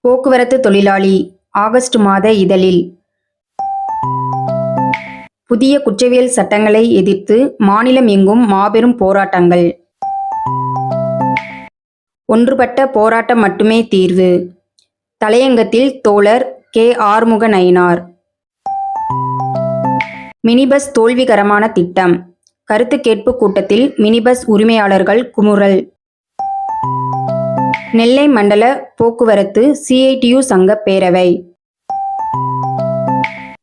போக்குவரத்து தொழிலாளி ஆகஸ்ட் மாத இதழில் புதிய குற்றவியல் சட்டங்களை எதிர்த்து மாநிலம் எங்கும் மாபெரும் போராட்டங்கள். ஒன்றுபட்ட போராட்டம் மட்டுமே தீர்வு. தலையங்கத்தில் தோழர் கே. ஆறுமுக நயினார். மினிபஸ் தோல்விகரமான திட்டம். கருத்து கேட்பு கூட்டத்தில் மினிபஸ் உரிமையாளர்கள் குமுறல். நெல்லை மண்டல போக்குவரத்து CITU சங்க பேரவை.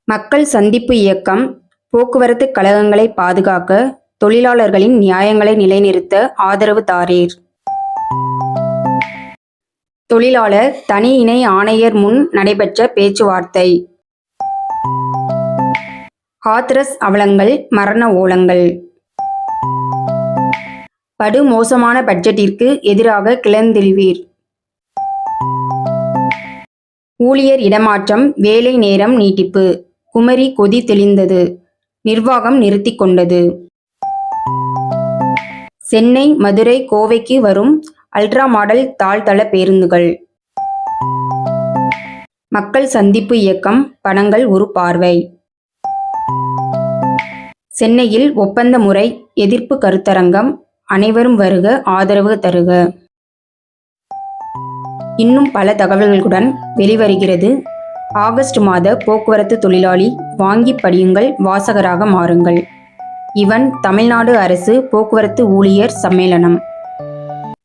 மக்கள் சந்திப்பு இயக்கம் போக்குவரத்து கழகங்களை பாதுகாக்க தொழிலாளர்களின் நியாயங்களை நிலைநிறுத்த ஆதரவு தாரீர். தொழிலாளர் தனி இணை ஆணையர் முன் நடைபெற்ற பேச்சுவார்த்தை. ஹாத்ரஸ் அவலங்கள் மரண ஓலங்கள். படு மோசமான பட்ஜெட்டிற்கு எதிராக கிளர்ந்தெழுவீர். ஊழியர் இடமாற்றம் வேலை நேரம் நீட்டிப்பு. குமரி கொதி தெளிந்தது. நிர்வாகம் நிறுத்திக் கொண்டது. சென்னை மதுரை கோவைக்கு வரும் அல்ட்ரா மாடல் தாழ்தள பேருந்துகள். மக்கள் சந்திப்பு இயக்கம் பணங்கள் ஒரு பார்வை. சென்னையில் ஒப்பந்த முறை எதிர்ப்பு கருத்தரங்கம். அனைவரும் வருக, ஆதரவு தருக. இன்னும் பல தகவல்களுடன் வெளிவருகிறது ஆகஸ்ட் மாத போக்குவரத்து தொழிலாளி. வாங்கி படியுங்கள், வாசகராக மாறுங்கள். இவன் தமிழ்நாடு அரசு போக்குவரத்து ஊழியர் சம்மேளனம்.